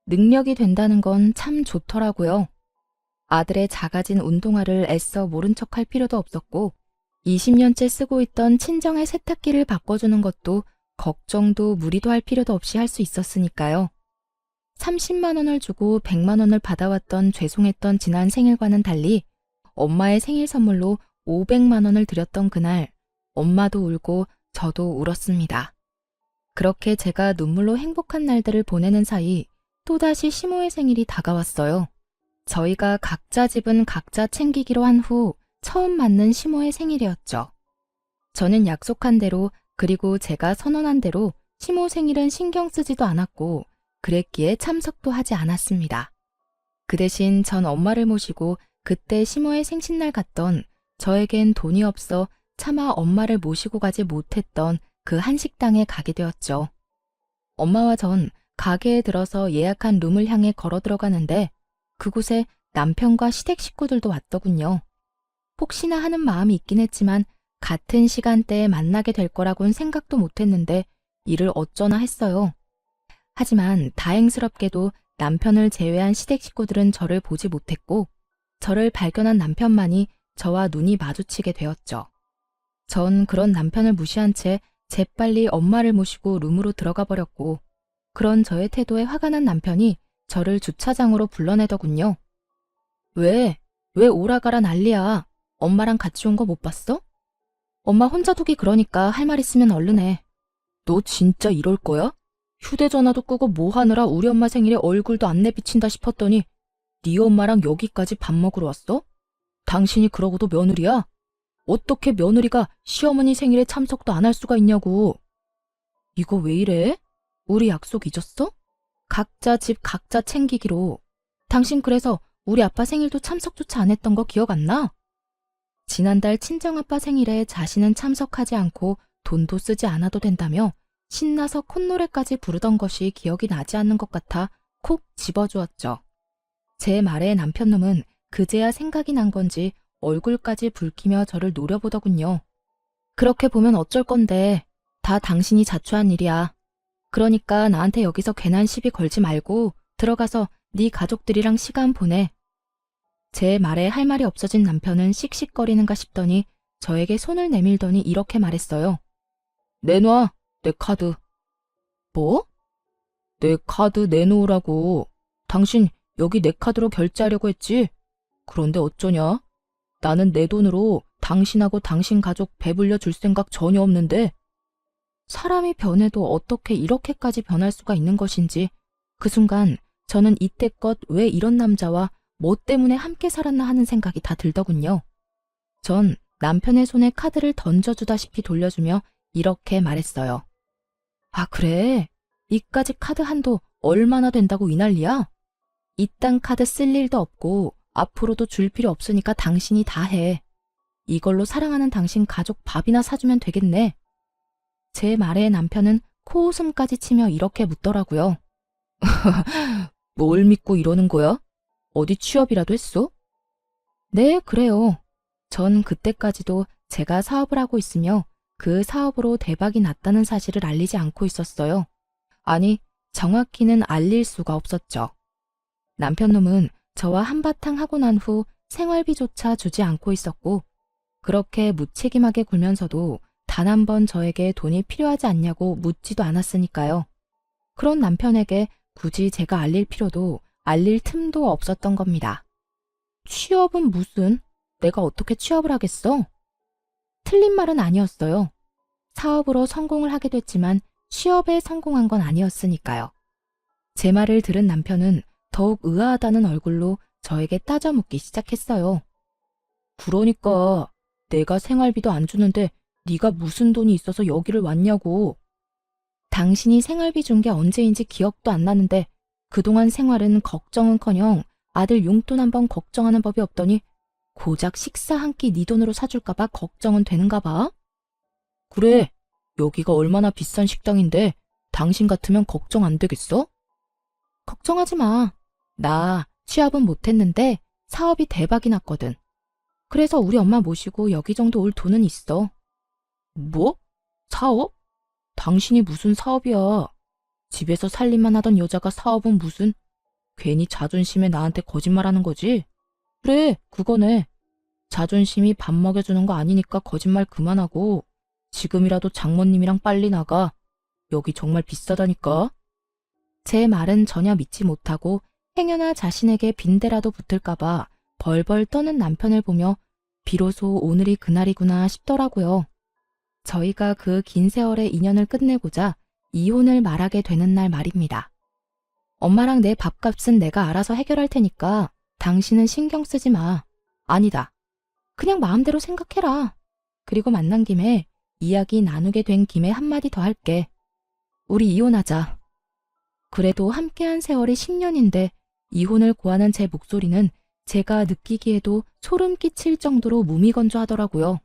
능력이 된다는 건 참 좋더라고요. 아들의 작아진 운동화를 애써 모른 척할 필요도 없었고 20년째 쓰고 있던 친정의 세탁기를 바꿔주는 것도 걱정도 무리도 할 필요도 없이 할 수 있었으니까요. 30만 원을 주고 100만 원을 받아왔던 죄송했던 지난 생일과는 달리 엄마의 생일 선물로 500만 원을 드렸던 그날, 엄마도 울고 저도 울었습니다. 그렇게 제가 눈물로 행복한 날들을 보내는 사이 또다시 시모의 생일이 다가왔어요. 저희가 각자 집은 각자 챙기기로 한 후 처음 맞는 시모의 생일이었죠. 저는 약속한 대로 그리고 제가 선언한 대로 시모 생일은 신경 쓰지도 않았고 그랬기에 참석도 하지 않았습니다. 그 대신 전 엄마를 모시고 그때 시모의 생신날 갔던 저에겐 돈이 없어 차마 엄마를 모시고 가지 못했던 그 한식당에 가게 되었죠. 엄마와 전 가게에 들어서 예약한 룸을 향해 걸어 들어가는데 그곳에 남편과 시댁 식구들도 왔더군요. 혹시나 하는 마음이 있긴 했지만 같은 시간대에 만나게 될 거라고는 생각도 못했는데 이를 어쩌나 했어요. 하지만 다행스럽게도 남편을 제외한 시댁 식구들은 저를 보지 못했고 저를 발견한 남편만이 저와 눈이 마주치게 되었죠. 전 그런 남편을 무시한 채 재빨리 엄마를 모시고 룸으로 들어가 버렸고 그런 저의 태도에 화가 난 남편이 저를 주차장으로 불러내더군요. 왜 오라가라 난리야. 엄마랑 같이 온 거 못 봤어? 엄마 혼자 두기 그러니까 할 말 있으면 얼른 해. 너 진짜 이럴 거야? 휴대전화도 끄고 뭐 하느라 우리 엄마 생일에 얼굴도 안 내비친다 싶었더니 네 엄마랑 여기까지 밥 먹으러 왔어? 당신이 그러고도 며느리야? 어떻게 며느리가 시어머니 생일에 참석도 안 할 수가 있냐고. 이거 왜 이래? 우리 약속 잊었어? 각자 집 각자 챙기기로. 당신 그래서 우리 아빠 생일도 참석조차 안 했던 거 기억 안 나? 지난달 친정아빠 생일에 자신은 참석하지 않고 돈도 쓰지 않아도 된다며 신나서 콧노래까지 부르던 것이 기억이 나지 않는 것 같아 콕 집어주었죠. 제 말에 남편놈은 그제야 생각이 난 건지 얼굴까지 붉히며 저를 노려보더군요. 그렇게 보면 어쩔 건데 다 당신이 자초한 일이야. 그러니까 나한테 여기서 괜한 시비 걸지 말고 들어가서 네 가족들이랑 시간 보내. 제 말에 할 말이 없어진 남편은 씩씩거리는가 싶더니 저에게 손을 내밀더니 이렇게 말했어요. 내놔, 내 카드. 뭐? 내 카드 내놓으라고. 당신 여기 내 카드로 결제하려고 했지? 그런데 어쩌냐? 나는 내 돈으로 당신하고 당신 가족 배불려 줄 생각 전혀 없는데. 사람이 변해도 어떻게 이렇게까지 변할 수가 있는 것인지 그 순간 저는 이때껏 왜 이런 남자와 뭐 때문에 함께 살았나 하는 생각이 다 들더군요. 전 남편의 손에 카드를 던져주다시피 돌려주며 이렇게 말했어요. 아 그래? 이까지 카드 한도 얼마나 된다고 이 난리야? 이딴 카드 쓸 일도 없고 앞으로도 줄 필요 없으니까 당신이 다 해. 이걸로 사랑하는 당신 가족 밥이나 사주면 되겠네. 제 말에 남편은 코웃음까지 치며 이렇게 묻더라고요. 뭘 믿고 이러는 거야? 어디 취업이라도 했어? 네, 그래요. 전 그때까지도 제가 사업을 하고 있으며 그 사업으로 대박이 났다는 사실을 알리지 않고 있었어요. 아니, 정확히는 알릴 수가 없었죠. 남편놈은 저와 한바탕 하고 난 후 생활비조차 주지 않고 있었고 그렇게 무책임하게 굴면서도 단 한 번 저에게 돈이 필요하지 않냐고 묻지도 않았으니까요. 그런 남편에게 굳이 제가 알릴 필요도 알릴 틈도 없었던 겁니다. 취업은 무슨? 내가 어떻게 취업을 하겠어? 틀린 말은 아니었어요. 사업으로 성공을 하게 됐지만 취업에 성공한 건 아니었으니까요. 제 말을 들은 남편은 더욱 의아하다는 얼굴로 저에게 따져 묻기 시작했어요. 그러니까 내가 생활비도 안 주는데 네가 무슨 돈이 있어서 여기를 왔냐고. 당신이 생활비 준 게 언제인지 기억도 안 나는데 그동안 생활은 걱정은커녕 아들 용돈 한번 걱정하는 법이 없더니 고작 식사 한 끼 네 돈으로 사줄까 봐 걱정은 되는가 봐. 그래, 여기가 얼마나 비싼 식당인데 당신 같으면 걱정 안 되겠어? 걱정하지 마. 나 취업은 못했는데 사업이 대박이 났거든. 그래서 우리 엄마 모시고 여기 정도 올 돈은 있어. 뭐? 사업? 당신이 무슨 사업이야. 집에서 살림만 하던 여자가 사업은 무슨. 괜히 자존심에 나한테 거짓말하는 거지? 그래, 그거네. 자존심이 밥 먹여주는 거 아니니까 거짓말 그만하고 지금이라도 장모님이랑 빨리 나가. 여기 정말 비싸다니까. 제 말은 전혀 믿지 못하고 행여나 자신에게 빈대라도 붙을까봐 벌벌 떠는 남편을 보며 비로소 오늘이 그날이구나 싶더라고요. 저희가 그 긴 세월의 인연을 끝내고자 이혼을 말하게 되는 날 말입니다. 엄마랑 내 밥값은 내가 알아서 해결할 테니까 당신은 신경 쓰지 마. 아니다. 그냥 마음대로 생각해라. 그리고 만난 김에 이야기 나누게 된 김에 한마디 더 할게. 우리 이혼하자. 그래도 함께한 세월이 10년인데 이혼을 고하는 제 목소리는 제가 느끼기에도 소름 끼칠 정도로 무미건조하더라고요.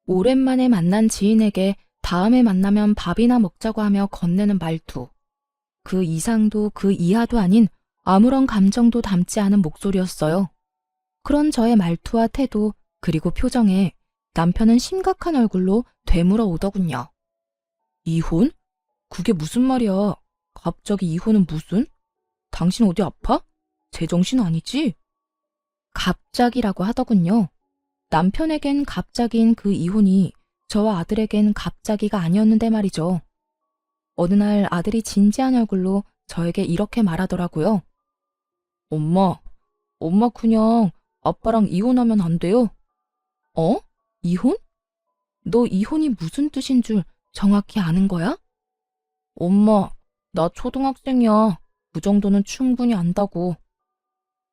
오랜만에 만난 지인에게 다음에 만나면 밥이나 먹자고 하며 건네는 말투. 그 이상도 그 이하도 아닌 아무런 감정도 담지 않은 목소리였어요. 그런 저의 말투와 태도 그리고 표정에 남편은 심각한 얼굴로 되물어 오더군요. 이혼? 그게 무슨 말이야? 갑자기 이혼은 무슨? 당신 어디 아파? 제정신 아니지? 갑자기라고 하더군요. 남편에겐 갑자기인 그 이혼이 저와 아들에겐 갑자기가 아니었는데 말이죠. 어느 날 아들이 진지한 얼굴로 저에게 이렇게 말하더라고요. 엄마 그냥 아빠랑 이혼하면 안 돼요? 어? 이혼? 너 이혼이 무슨 뜻인 줄 정확히 아는 거야? 엄마, 나 초등학생이야. 그 정도는 충분히 안다고.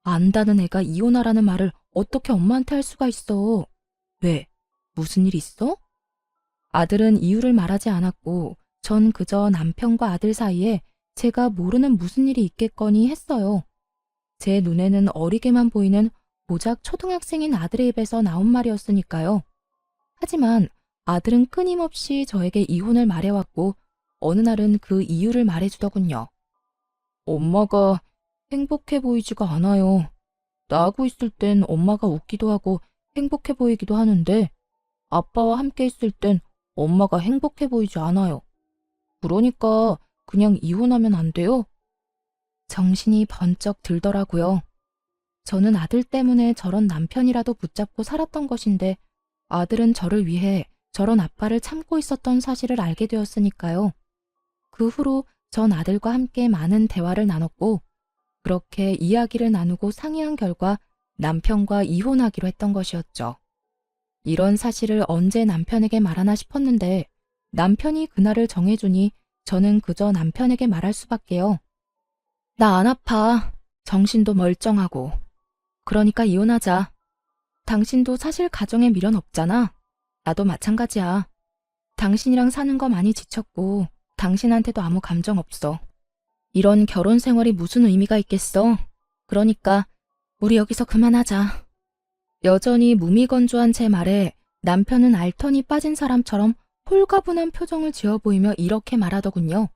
안다는 애가 이혼하라는 말을 어떻게 엄마한테 할 수가 있어? 왜? 무슨 일 있어? 아들은 이유를 말하지 않았고 전 그저 남편과 아들 사이에 제가 모르는 무슨 일이 있겠거니 했어요. 제 눈에는 어리게만 보이는 고작 초등학생인 아들의 입에서 나온 말이었으니까요. 하지만 아들은 끊임없이 저에게 이혼을 말해왔고 어느 날은 그 이유를 말해주더군요. 엄마가 행복해 보이지가 않아요. 나하고 있을 땐 엄마가 웃기도 하고 행복해 보이기도 하는데 아빠와 함께 있을 땐 엄마가 행복해 보이지 않아요. 그러니까 그냥 이혼하면 안 돼요? 정신이 번쩍 들더라고요. 저는 아들 때문에 저런 남편이라도 붙잡고 살았던 것인데 아들은 저를 위해 저런 아빠를 참고 있었던 사실을 알게 되었으니까요. 그 후로 전 아들과 함께 많은 대화를 나눴고 그렇게 이야기를 나누고 상의한 결과 남편과 이혼하기로 했던 것이었죠. 이런 사실을 언제 남편에게 말하나 싶었는데 남편이 그날을 정해주니 저는 그저 남편에게 말할 수밖에요. 나 안 아파. 정신도 멀쩡하고. 그러니까 이혼하자. 당신도 사실 가정에 미련 없잖아. 나도 마찬가지야. 당신이랑 사는 거 많이 지쳤고 당신한테도 아무 감정 없어. 이런 결혼 생활이 무슨 의미가 있겠어. 그러니까 우리 여기서 그만하자. 여전히 무미건조한 제 말에 남편은 알턴이 빠진 사람처럼 홀가분한 표정을 지어 보이며 이렇게 말하더군요.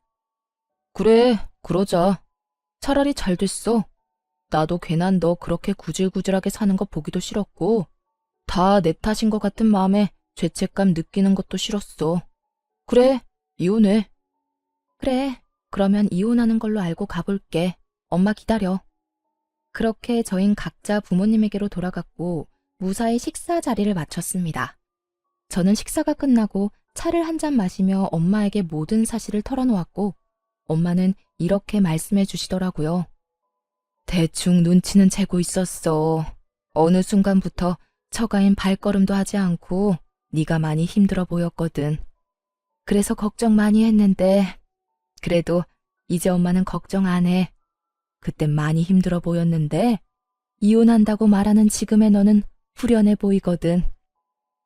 그래, 그러자. 차라리 잘 됐어. 나도 괜한 너 그렇게 구질구질하게 사는 거 보기도 싫었고 다 내 탓인 것 같은 마음에 죄책감 느끼는 것도 싫었어. 그래, 이혼해. 그래, 그러면 이혼하는 걸로 알고 가볼게. 엄마 기다려. 그렇게 저흰 각자 부모님에게로 돌아갔고 무사히 식사 자리를 마쳤습니다. 저는 식사가 끝나고 차를 한 잔 마시며 엄마에게 모든 사실을 털어놓았고 엄마는 이렇게 말씀해 주시더라고요. 대충 눈치는 채고 있었어. 어느 순간부터 처가인 발걸음도 하지 않고 네가 많이 힘들어 보였거든. 그래서 걱정 많이 했는데 그래도 이제 엄마는 걱정 안 해. 그땐 많이 힘들어 보였는데 이혼한다고 말하는 지금의 너는 후련해 보이거든.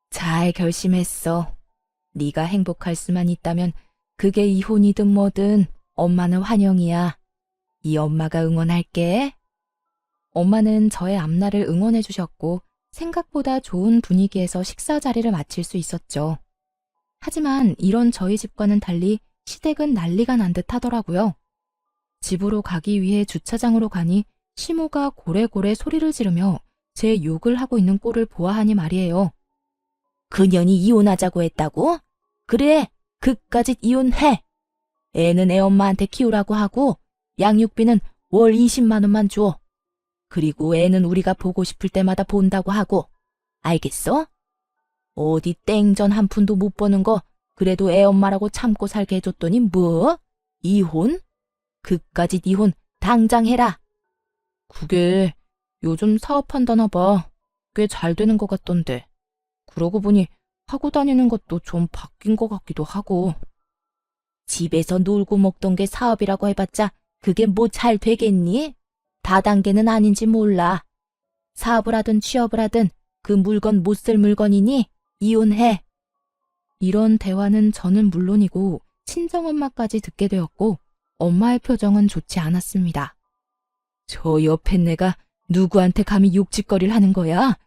잘 결심했어. 네가 행복할 수만 있다면 그게 이혼이든 뭐든 엄마는 환영이야. 이 엄마가 응원할게. 엄마는 저의 앞날을 응원해 주셨고 생각보다 좋은 분위기에서 식사 자리를 마칠 수 있었죠. 하지만 이런 저희 집과는 달리 시댁은 난리가 난 듯 하더라고요. 집으로 가기 위해 주차장으로 가니 시모가 고래고래 소리를 지르며 제 욕을 하고 있는 꼴을 보아하니 말이에요. 그년이 이혼하자고 했다고? 그래, 그까짓 이혼해. 애는 애 엄마한테 키우라고 하고 양육비는 월 20만 원만 줘. 그리고 애는 우리가 보고 싶을 때마다 본다고 하고. 알겠어? 어디 땡전 한 푼도 못 버는 거 그래도 애 엄마라고 참고 살게 해줬더니 뭐? 이혼? 그까짓 이혼 당장 해라. 그게 요즘 사업한다나 봐. 꽤 잘 되는 것 같던데. 그러고 보니 하고 다니는 것도 좀 바뀐 것 같기도 하고. 집에서 놀고 먹던 게 사업이라고 해봤자 그게 뭐 잘 되겠니? 다단계는 아닌지 몰라. 사업을 하든 취업을 하든 그 물건 못 쓸 물건이니 이혼해. 이런 대화는 저는 물론이고 친정엄마까지 듣게 되었고 엄마의 표정은 좋지 않았습니다. 저 옆앤내가 누구한테 감히 욕짓거리를 하는 거야?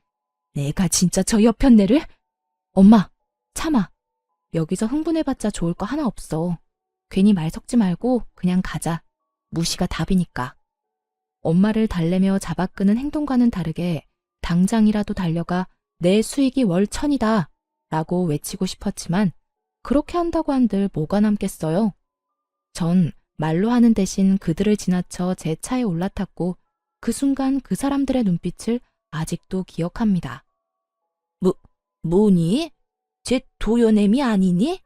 내가 진짜 저 옆앤내를? 엄마, 참아. 여기서 흥분해봤자 좋을 거 하나 없어. 괜히 말 섞지 말고 그냥 가자. 무시가 답이니까. 엄마를 달래며 잡아끄는 행동과는 다르게 당장이라도 달려가 내 수익이 월 1,000이다 라고 외치고 싶었지만 그렇게 한다고 한들 뭐가 남겠어요? 전 말로 하는 대신 그들을 지나쳐 제 차에 올라탔고 그 순간 그 사람들의 눈빛을 아직도 기억합니다. 뭐니? 쟤 도연애미 아니니?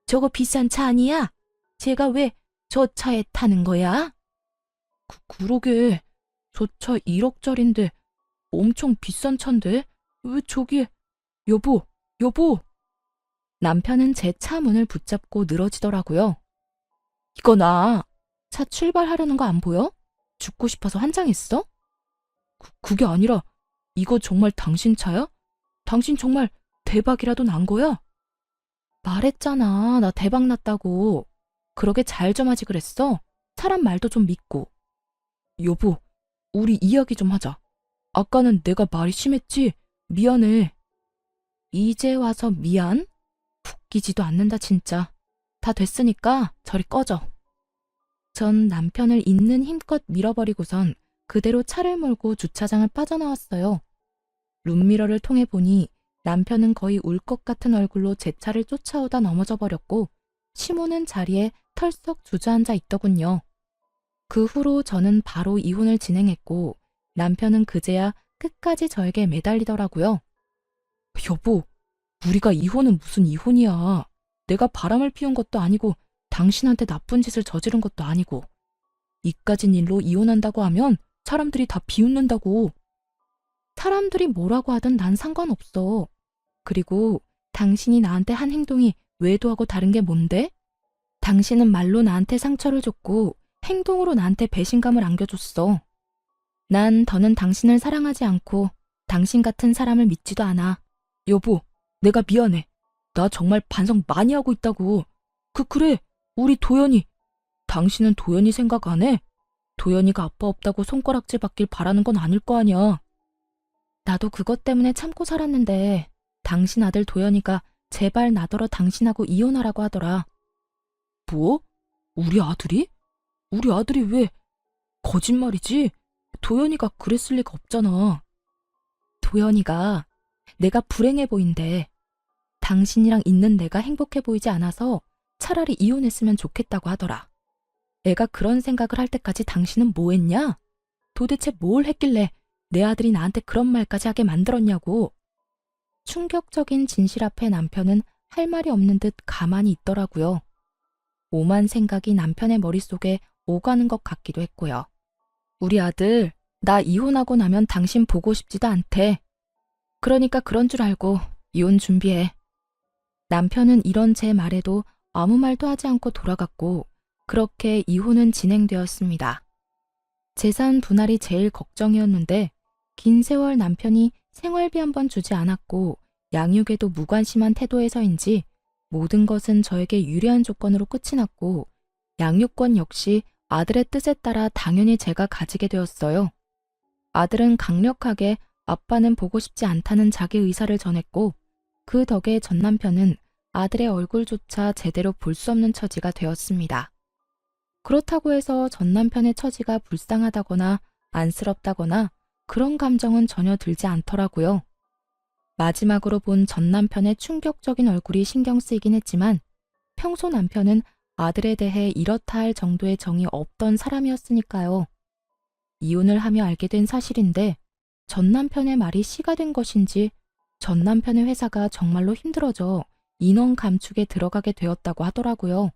저거 비싼 차 아니야? 쟤가 왜 저 차에 타는 거야? 그러게. 저 차 1억짜린데 엄청 비싼 차인데 왜 저기에. 여보, 여보. 남편은 제 차 문을 붙잡고 늘어지더라고요. 이거나 차 출발하려는 거 안 보여? 죽고 싶어서 환장했어? 그게 아니라 이거 정말 당신 차야? 당신 정말 대박이라도 난 거야? 말했잖아. 나 대박 났다고. 그러게 잘 좀 하지 그랬어? 사람 말도 좀 믿고. 여보, 우리 이야기 좀 하자. 아까는 내가 말이 심했지? 미안해. 이제 와서 미안? 웃기지도 않는다 진짜. 다 됐으니까 저리 꺼져. 전 남편을 있는 힘껏 밀어버리고선 그대로 차를 몰고 주차장을 빠져나왔어요. 룸미러를 통해 보니 남편은 거의 울 것 같은 얼굴로 제 차를 쫓아오다 넘어져 버렸고 시모는 자리에 털썩 주저앉아 있더군요. 그 후로 저는 바로 이혼을 진행했고 남편은 그제야 끝까지 저에게 매달리더라고요. 여보, 우리가 이혼은 무슨 이혼이야. 내가 바람을 피운 것도 아니고 당신한테 나쁜 짓을 저지른 것도 아니고. 이까진 일로 이혼한다고 하면 사람들이 다 비웃는다고. 사람들이 뭐라고 하든 난 상관없어. 그리고 당신이 나한테 한 행동이 외도하고 다른 게 뭔데? 당신은 말로 나한테 상처를 줬고 행동으로 나한테 배신감을 안겨줬어. 난 더는 당신을 사랑하지 않고 당신 같은 사람을 믿지도 않아. 여보, 내가 미안해. 나 정말 반성 많이 하고 있다고. 그래, 우리 도연이. 당신은 도연이 생각 안 해? 도연이가 아빠 없다고 손가락질 받길 바라는 건 아닐 거 아니야. 나도 그것 때문에 참고 살았는데 당신 아들 도연이가 제발 나더러 당신하고 이혼하라고 하더라. 뭐? 우리 아들이? 우리 아들이 왜? 거짓말이지? 도연이가 그랬을 리가 없잖아. 도연이가 내가 불행해 보인대. 당신이랑 있는 내가 행복해 보이지 않아서 차라리 이혼했으면 좋겠다고 하더라. 애가 그런 생각을 할 때까지 당신은 뭐 했냐? 도대체 뭘 했길래 내 아들이 나한테 그런 말까지 하게 만들었냐고. 충격적인 진실 앞에 남편은 할 말이 없는 듯 가만히 있더라고요. 오만 생각이 남편의 머릿속에 오가는 것 같기도 했고요. 우리 아들, 나 이혼하고 나면 당신 보고 싶지도 않대. 그러니까 그런 줄 알고 이혼 준비해. 남편은 이런 제 말에도 아무 말도 하지 않고 돌아갔고 그렇게 이혼은 진행되었습니다. 재산 분할이 제일 걱정이었는데 긴 세월 남편이 생활비 한 번 주지 않았고 양육에도 무관심한 태도에서인지 모든 것은 저에게 유리한 조건으로 끝이 났고 양육권 역시 아들의 뜻에 따라 당연히 제가 가지게 되었어요. 아들은 강력하게 아빠는 보고 싶지 않다는 자기 의사를 전했고 그 덕에 전 남편은 아들의 얼굴조차 제대로 볼 수 없는 처지가 되었습니다. 그렇다고 해서 전 남편의 처지가 불쌍하다거나 안쓰럽다거나 그런 감정은 전혀 들지 않더라고요. 마지막으로 본 전 남편의 충격적인 얼굴이 신경 쓰이긴 했지만 평소 남편은 아들에 대해 이렇다 할 정도의 정이 없던 사람이었으니까요. 이혼을 하며 알게 된 사실인데 전 남편의 말이 씨가 된 것인지 전 남편의 회사가 정말로 힘들어져 인원 감축에 들어가게 되었다고 하더라고요.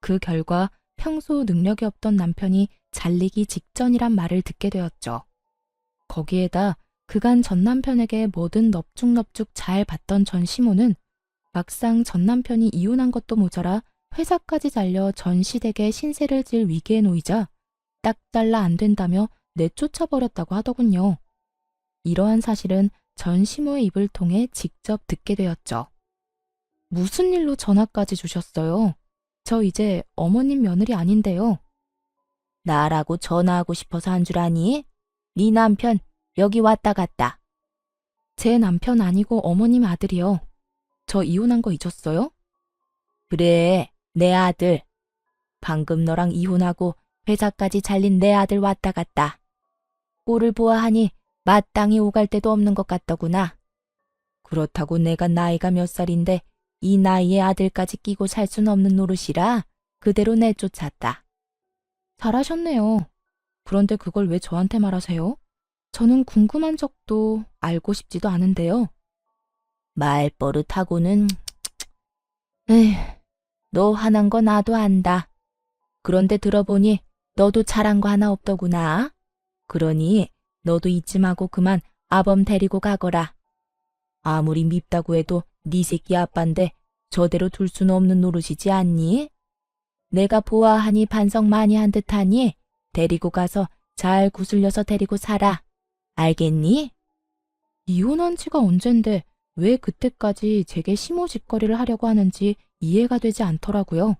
그 결과 평소 능력이 없던 남편이 잘리기 직전이란 말을 듣게 되었죠. 거기에다 그간 전 남편에게 뭐든 넙죽넙죽 잘 받던 전 시모는 막상 전 남편이 이혼한 것도 모자라 회사까지 잘려 전 시댁에 신세를 질 위기에 놓이자 딱 잘라 안 된다며 내쫓아버렸다고 하더군요. 이러한 사실은 전 시모의 입을 통해 직접 듣게 되었죠. 무슨 일로 전화까지 주셨어요? 저 이제 어머님 며느리 아닌데요. 나라고 전화하고 싶어서 한 줄 아니? 네 남편 여기 왔다 갔다. 제 남편 아니고 어머님 아들이요. 저 이혼한 거 잊었어요? 그래, 내 아들. 방금 너랑 이혼하고 회사까지 잘린 내 아들 왔다 갔다. 꼴을 보아하니 마땅히 오갈 데도 없는 것 같더구나. 그렇다고 내가 나이가 몇 살인데 이 나이에 아들까지 끼고 살 순 없는 노릇이라 그대로 내쫓았다. 잘하셨네요. 그런데 그걸 왜 저한테 말하세요? 저는 궁금한 적도 알고 싶지도 않은데요. 말버릇하고는... 에휴, 너 화난 거 나도 안다. 그런데 들어보니 너도 잘한 거 하나 없더구나. 그러니 너도 이쯤하고 그만 아범 데리고 가거라. 아무리 밉다고 해도 네 새끼 아빠인데 저대로 둘 수는 없는 노릇이지 않니? 내가 보아하니 반성 많이 한 듯하니 데리고 가서 잘 구슬려서 데리고 살아. 알겠니? 이혼한 지가 언젠데 왜 그때까지 제게 시모짓거리를 하려고 하는지 이해가 되지 않더라고요.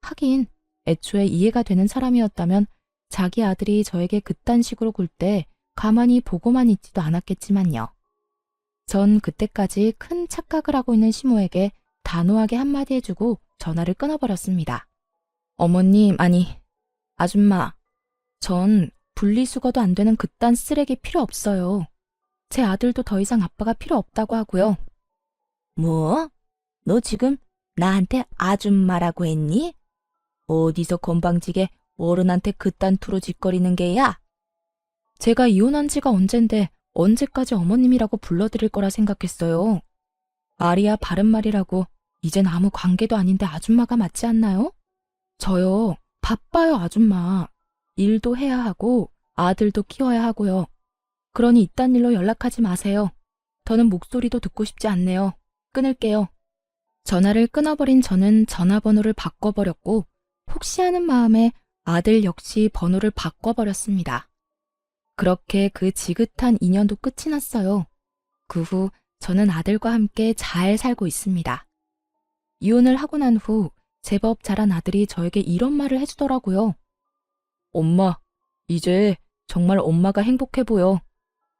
하긴 애초에 이해가 되는 사람이었다면 자기 아들이 저에게 그딴 식으로 굴 때 가만히 보고만 있지도 않았겠지만요. 전 그때까지 큰 착각을 하고 있는 시모에게 단호하게 한마디 해주고 전화를 끊어버렸습니다. 어머님, 아니, 아줌마, 전 분리수거도 안 되는 그딴 쓰레기 필요 없어요. 제 아들도 더 이상 아빠가 필요 없다고 하고요. 뭐? 너 지금 나한테 아줌마라고 했니? 어디서 건방지게 어른한테 그딴 투로 짓거리는 게야? 제가 이혼한 지가 언젠데 언제까지 어머님이라고 불러드릴 거라 생각했어요. 말이야 바른 말이라고 이젠 아무 관계도 아닌데 아줌마가 맞지 않나요? 저요, 바빠요 아줌마. 일도 해야 하고 아들도 키워야 하고요. 그러니 이딴 일로 연락하지 마세요. 더는 목소리도 듣고 싶지 않네요. 끊을게요. 전화를 끊어버린 저는 전화번호를 바꿔버렸고 혹시 하는 마음에 아들 역시 번호를 바꿔버렸습니다. 그렇게 그 지긋한 인연도 끝이 났어요. 그 후 저는 아들과 함께 잘 살고 있습니다. 이혼을 하고 난 후 제법 자란 아들이 저에게 이런 말을 해주더라고요. 엄마, 이제 정말 엄마가 행복해 보여.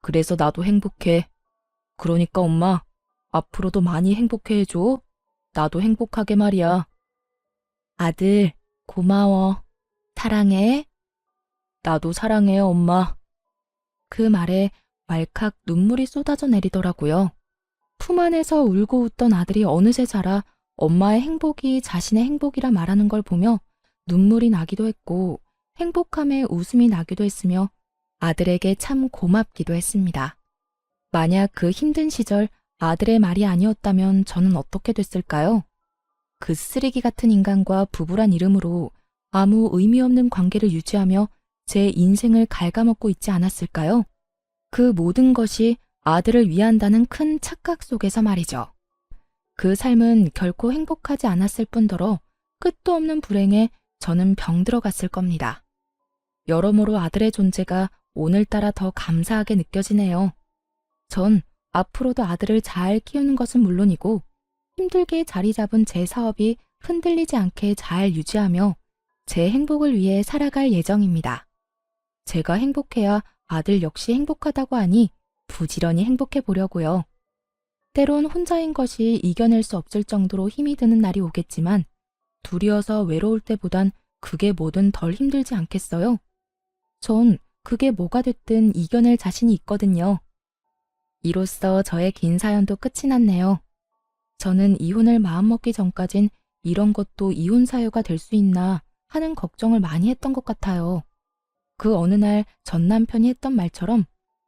그래서 나도 행복해. 그러니까 엄마, 앞으로도 많이 행복해 해줘. 나도 행복하게 말이야. 아들, 고마워. 사랑해. 나도 사랑해, 엄마. 그 말에 왈칵 눈물이 쏟아져 내리더라고요. 품 안에서 울고 웃던 아들이 어느새 자라 엄마의 행복이 자신의 행복이라 말하는 걸 보며 눈물이 나기도 했고 행복함에 웃음이 나기도 했으며 아들에게 참 고맙기도 했습니다. 만약 그 힘든 시절 아들의 말이 아니었다면 저는 어떻게 됐을까요? 그 쓰레기 같은 인간과 부부란 이름으로 아무 의미 없는 관계를 유지하며 제 인생을 갉아먹고 있지 않았을까요? 그 모든 것이 아들을 위한다는 큰 착각 속에서 말이죠. 그 삶은 결코 행복하지 않았을 뿐더러 끝도 없는 불행에 저는 병들어갔을 겁니다. 여러모로 아들의 존재가 오늘따라 더 감사하게 느껴지네요. 전 앞으로도 아들을 잘 키우는 것은 물론이고 힘들게 자리 잡은 제 사업이 흔들리지 않게 잘 유지하며 제 행복을 위해 살아갈 예정입니다. 제가 행복해야 아들 역시 행복하다고 하니 부지런히 행복해 보려고요. 때론 혼자인 것이 이겨낼 수 없을 정도로 힘이 드는 날이 오겠지만 둘이어서 외로울 때보단 그게 뭐든 덜 힘들지 않겠어요? 전 그게 뭐가 됐든 이겨낼 자신이 있거든요. 이로써 저의 긴 사연도 끝이 났네요. 저는 이혼을 마음먹기 전까진 이런 것도 이혼 사유가 될 수 있나 하는 걱정을 많이 했던 것 같아요. 그 어느 날 전 남편이 했던 말처럼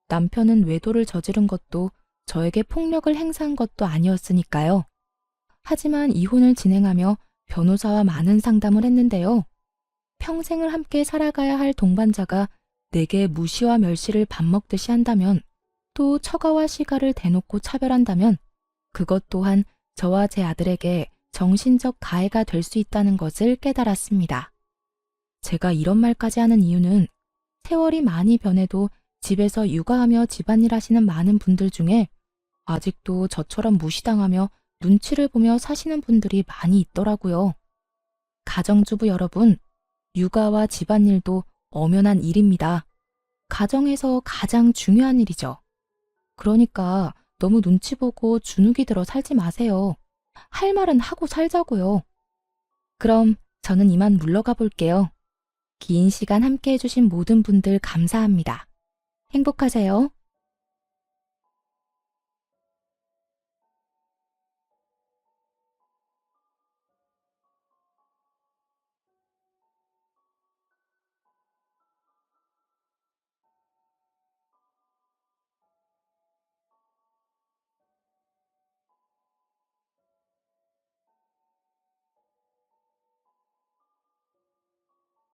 남편은 외도를 저지른 것도 저에게 폭력을 행사한 것도 아니었으니까요. 하지만 이혼을 진행하며 변호사와 많은 상담을 했는데요. 평생을 함께 살아가야 할 동반자가 내게 무시와 멸시를 밥 먹듯이 한다면, 또 처가와 시가를 대놓고 차별한다면 그것 또한 저와 제 아들에게 정신적 가해가 될 수 있다는 것을 깨달았습니다. 제가 이런 말까지 하는 이유는 세월이 많이 변해도 집에서 육아하며 집안일 하시는 많은 분들 중에 아직도 저처럼 무시당하며 눈치를 보며 사시는 분들이 많이 있더라고요. 가정주부 여러분, 육아와 집안일도 엄연한 일입니다. 가정에서 가장 중요한 일이죠. 그러니까 너무 눈치 보고 주눅이 들어 살지 마세요. 할 말은 하고 살자고요. 그럼 저는 이만 물러가 볼게요. 긴 시간 함께 해주신 모든 분들 감사합니다. 행복하세요.